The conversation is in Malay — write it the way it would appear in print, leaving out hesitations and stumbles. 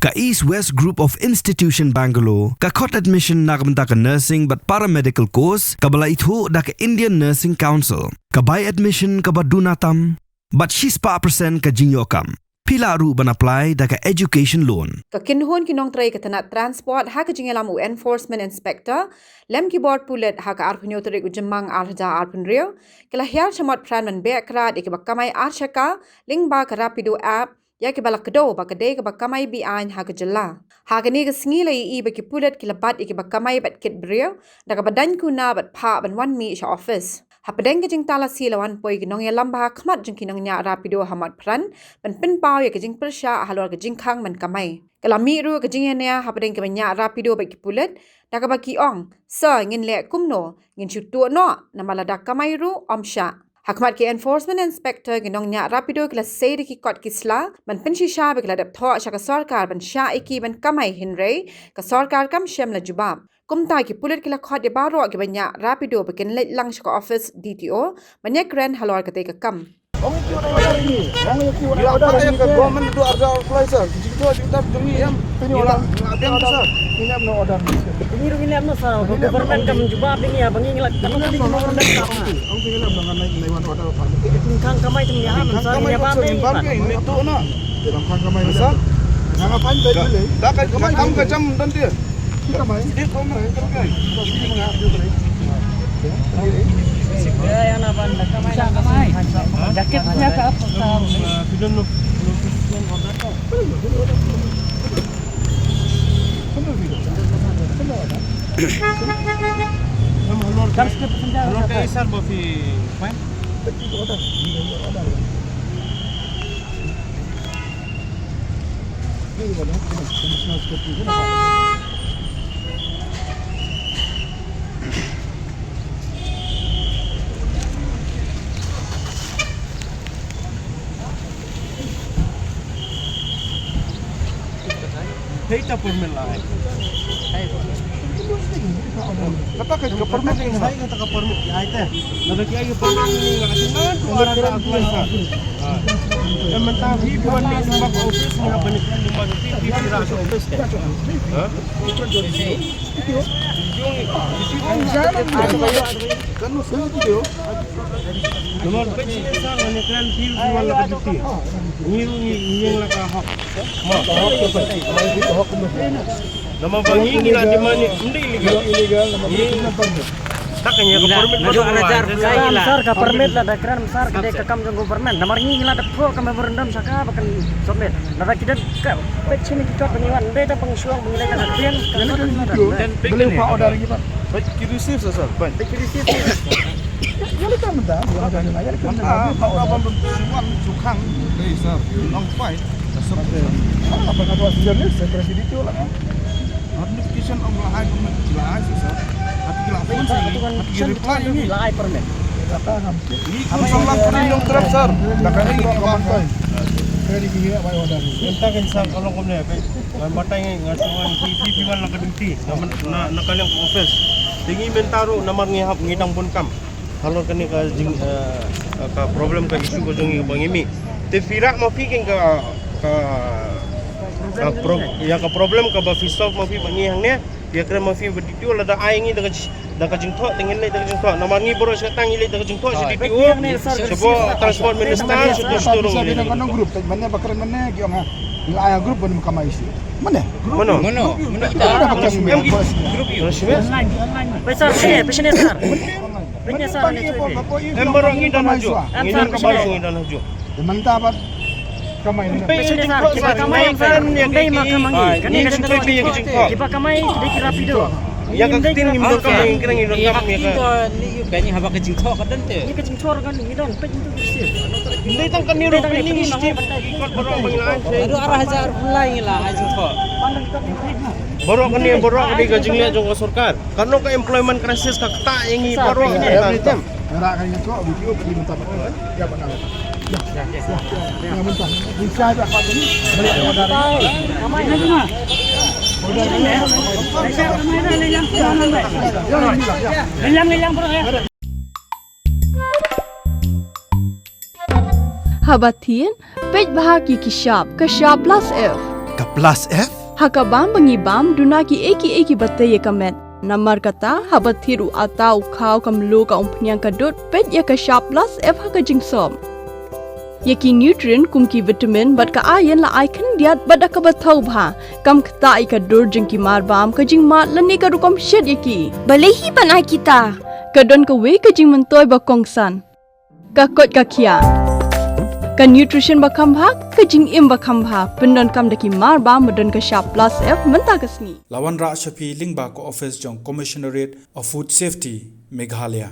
Ka East West Group of Institution Bangalore, ka khot admission na kamta ka nursing but paramedical course, ka bala itho da ka Indian Nursing Council, ka buy admission ka badunatam, but she's pa percent ka jinyokam. Pila ru ban apply da ka education loan. Ka kinhon kinong tray ka tanat transport ha ka jingalam u enforcement inspector, lem ki board pulet ha ka arpunyo tari ku jemang arja arpunrio, kala hiar chamot pran man bekrat ikibak kamay arshaka, ling ba ka rapido app, ya ke balak kedo ba kedai ke bakamai bi an ha ke jela ha ke ni ke singi lai i ba ke pulet ke lebat ke bakamai bat kit brio da ka badan kuna bat pa ban wan mi sha office ha pedeng ke jing tala si lawan poi ke nong ya lamba khmat jing kinong nya rapido hamat pran ban pin pau ya ke jing persha halor ke jing khang man kamai kala mi ru ke jing ya ha pedeng ke nya rapido ba ke pulet da ka ba ki ong sa ngin le kumno ngin chutu no na mala da kamai ru omsha Hakmat ke enforcement inspector ginong nya rapido kila seide ki kot kisla ban pinshi sha be kila dap tho sha ka sarkar ban sha iki ban kamai hinre ka sarkar kam shem la jubab kumta ki pulit kila khot de baro ke banya rapido be ken let lang sha ka office DTO banya grand halor ka te ka kam government do order apply sir jito kita demi yang ini orang yang sir ini am no order ini ru ini am no sir government kam jubab ini ya bangi ngilak kam ni government kam ang tinggal dengan lewat order kang kamai tum ya man sir ya ba barke ini tu na kang kamai sir ngapain tadi dah kan kamai kam ka jam dan dia kamai dia kamai kamai ya na ban kamai jaketnya ke apa tidak Kita permen lah. Kata ke permen yang saya kata ke permen ya itu. Nabi kiai permen ini enggak kasihan orang ada apply sah. Yang mentah hi bukan ni sebab office mana banyak rumah di rasa office deh. Hah? Kan saya tu. Nomor pensiun mana kan fil jual lagi cuti. Ni yang laka hak. Mak hak tu hak nama bangi ngila di mana illegal nama tak kanya ke permit maju arajar sar ka permit la da kran sar ka de ka kam jong government namar ngi ngila da pro ka berendam saka bakan somnet nada kidan ka pechin ki tot pengiwan de da pengsuang mengilai ka hadian dan beli pak order lagi pak ki receive sir ban ki receive ya kita minta ada ni aja kita pak order pengsuang sukang dari sir long fight apa kata sejarah secretary itu lah notification of lahan jelas sir hati kelapun hati reply ini lai permit kata hampir ini konsulat perlindung terhadap sir dah ini komandan dari kira by order entah kan sir kalau komne batay ngasuan PP1 la kadunti na kanyang office tingi mentaro namar ngihap ngidang pun kam kalau kani ka problem ka issue ko jongi bangimi te firak mo fiking ka problem ka ba fisok mo fi bangihang ne dia kena mo fi beditu la da aingi da ka jingtho tingin le da ka jingtho namar ngi boro sa tang ile da ka jingtho sa ditu sebo transport minister sudah turun ni kanang group mana bakran mana giong ha ila group ban kamai isi mana kita group yo besar sini pesene sar punya sar ni emboro ngi dan hajo ngi dan ka baru ngi dan hajo mantap kamai ni pesene sar kita kamai sar dai makamai kan ni kita kamai di rapido ya ka tin ni mo kamai ngi ngi dan kam ya ka kayaknya haba ke jingtho ka dan te ni ke jingthor kan ni dan pe itu bersih hindi tang kaniro ni step ikot boro mangilaan aduh arah hajar mulai lah jingtho boro kani ka jinglia jong sarkar karno ka employment crisis ka ta ingi boro ni everything era kan itu video di minta ya benar ya minta bisa ada apa ini beli order kamai lagi mah Lilang bro ya. Habatin, pej bahagi ki shop, ke shop plus F. ka plus F Hakabam bangibam dunaki eki bataya kamet. Namar kata habat thiru atau kau kamlu ka umpnyang kadut pet ya ka sharp plus F haka jingsom. Yaki nutrient kumki vitamin bat ka ayan la icon diat bada ka bathau bha kam kata ika dur jingki marbam ka jingmat lani ka rukom shed yaki. Balehi banai kita. Kadon ka we ka jing mentoy ba kongsan. Ka kot ka kia. Ka nutrition ba kambha ka jing im ba kambha pendon kam daki marbam medon ka sharp plus F menta ka sni. Lawan Ra Shafi Lingba ko office jong Commissionerate of Food Safety Meghalaya.